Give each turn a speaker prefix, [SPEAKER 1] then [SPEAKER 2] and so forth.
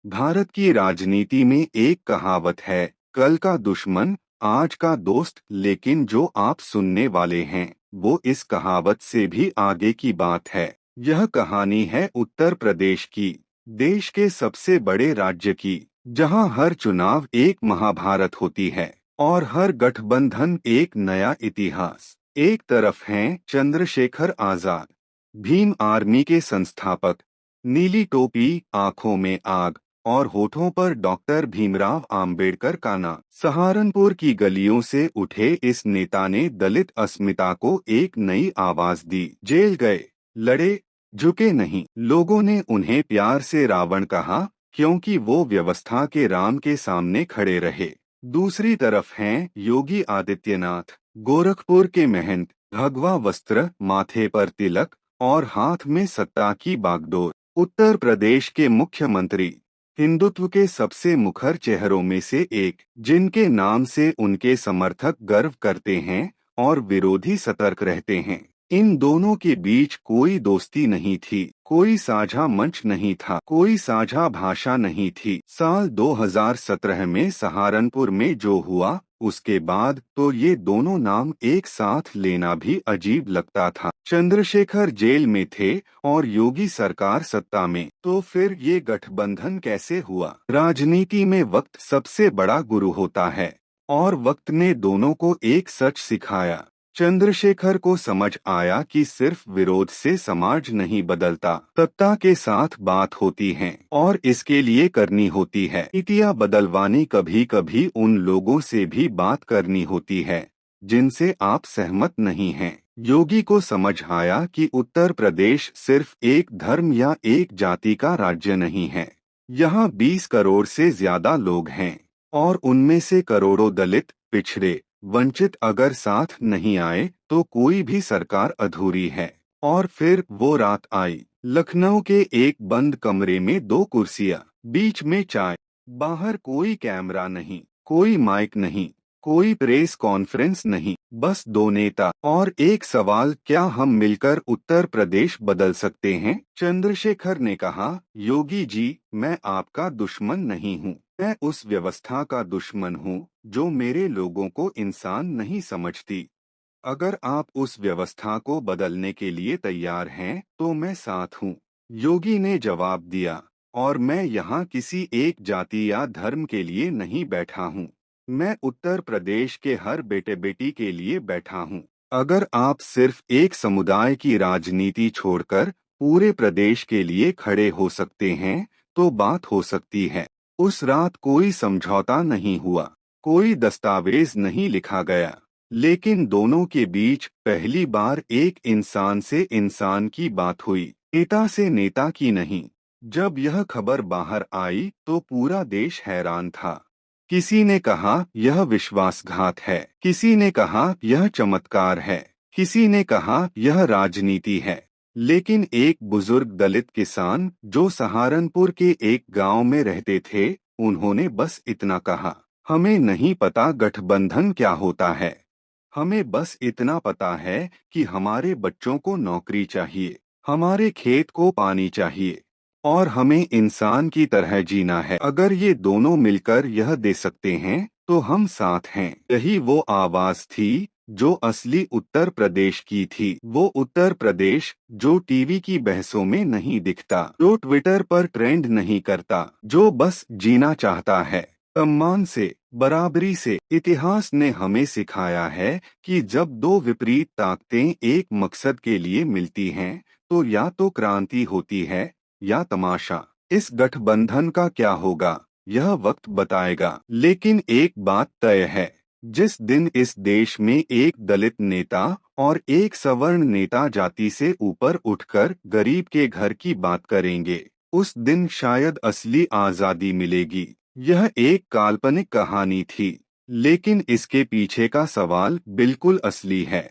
[SPEAKER 1] भारत की राजनीति में एक कहावत है, कल का दुश्मन आज का दोस्त, लेकिन जो आप सुनने वाले हैं वो इस कहावत से भी आगे की बात है। यह कहानी है उत्तर प्रदेश की, देश के सबसे बड़े राज्य की, जहां हर चुनाव एक महाभारत होती है और हर गठबंधन एक नया इतिहास। एक तरफ हैं चंद्रशेखर आजाद, भीम आर्मी के संस्थापक, नीली टोपी, आंखों में आग और होठों पर डॉक्टर भीमराव आम्बेडकर का नाम। सहारनपुर की गलियों से उठे इस नेता ने दलित अस्मिता को एक नई आवाज दी। जेल गए, लड़े, झुके नहीं। लोगों ने उन्हें प्यार से रावण कहा, क्योंकि वो व्यवस्था के राम के सामने खड़े रहे। दूसरी तरफ हैं योगी आदित्यनाथ, गोरखपुर के महंत, भगवा वस्त्र, माथे पर तिलक और हाथ में सत्ता की बागडोर। उत्तर प्रदेश के मुख्यमंत्री, हिंदुत्व के सबसे मुखर चेहरों में से एक, जिनके नाम से उनके समर्थक गर्व करते हैं और विरोधी सतर्क रहते हैं। इन दोनों के बीच कोई दोस्ती नहीं थी, कोई साझा मंच नहीं था, कोई साझा भाषा नहीं थी। साल 2017 में सहारनपुर में जो हुआ, उसके बाद तो ये दोनों नाम एक साथ लेना भी अजीब लगता था। चंद्रशेखर जेल में थे और योगी सरकार सत्ता में, तो फिर ये गठबंधन कैसे हुआ? राजनीति में वक्त सबसे बड़ा गुरु होता है और वक्त ने दोनों को एक सच सिखाया। चंद्रशेखर को समझ आया कि सिर्फ विरोध से समाज नहीं बदलता, सत्ता के साथ बात होती है और इसके लिए करनी होती है। नीतियां बदलवानी कभी कभी उन लोगों से भी बात करनी होती है जिनसे आप सहमत नहीं हैं। योगी को समझ आया कि उत्तर प्रदेश सिर्फ एक धर्म या एक जाति का राज्य नहीं है। यहाँ 20 करोड़ से ज्यादा लोग हैं और उनमें से करोड़ों दलित, पिछड़े, वंचित अगर साथ नहीं आए तो कोई भी सरकार अधूरी है। और फिर वो रात आई। लखनऊ के एक बंद कमरे में 2 कुर्सियां, बीच में चाय, बाहर कोई कैमरा नहीं, कोई माइक नहीं, कोई प्रेस कॉन्फ्रेंस नहीं, बस 2 नेता और एक सवाल, क्या हम मिलकर उत्तर प्रदेश बदल सकते हैं? चंद्रशेखर ने कहा, योगी जी, मैं आपका दुश्मन नहीं हूँ, मैं उस व्यवस्था का दुश्मन हूँ जो मेरे लोगों को इंसान नहीं समझती। अगर आप उस व्यवस्था को बदलने के लिए तैयार हैं तो मैं साथ हूँ। योगी ने जवाब दिया, और मैं यहाँ किसी एक जाति या धर्म के लिए नहीं बैठा हूँ, मैं उत्तर प्रदेश के हर बेटे बेटी के लिए बैठा हूँ। अगर आप सिर्फ एक समुदाय की राजनीति छोड़कर पूरे प्रदेश के लिए खड़े हो सकते हैं तो बात हो सकती है। उस रात कोई समझौता नहीं हुआ, कोई दस्तावेज नहीं लिखा गया, लेकिन दोनों के बीच पहली बार एक इंसान से इंसान की बात हुई, नेता से नेता की नहीं। जब यह खबर बाहर आई तो पूरा देश हैरान था। किसी ने कहा यह विश्वासघात है, किसी ने कहा यह चमत्कार है, किसी ने कहा यह राजनीति है। लेकिन एक बुजुर्ग दलित किसान जो सहारनपुर के एक गांव में रहते थे, उन्होंने बस इतना कहा, हमें नहीं पता गठबंधन क्या होता है, हमें बस इतना पता है कि हमारे बच्चों को नौकरी चाहिए, हमारे खेत को पानी चाहिए और हमें इंसान की तरह जीना है। अगर ये दोनों मिलकर यह दे सकते हैं तो हम साथ हैं। यही वो आवाज थी जो असली उत्तर प्रदेश की थी। वो उत्तर प्रदेश जो टीवी की बहसों में नहीं दिखता, जो ट्विटर पर ट्रेंड नहीं करता, जो बस जीना चाहता है सम्मान से, बराबरी से। इतिहास ने हमें सिखाया है कि जब 2 विपरीत ताकतें एक मकसद के लिए मिलती हैं तो या तो क्रांति होती है या तमाशा। इस गठबंधन का क्या होगा यह वक्त बताएगा, लेकिन एक बात तय है, जिस दिन इस देश में एक दलित नेता और एक सवर्ण नेता जाति से ऊपर उठकर गरीब के घर की बात करेंगे, उस दिन शायद असली आजादी मिलेगी। यह एक काल्पनिक कहानी थी, लेकिन इसके पीछे का सवाल बिल्कुल असली है।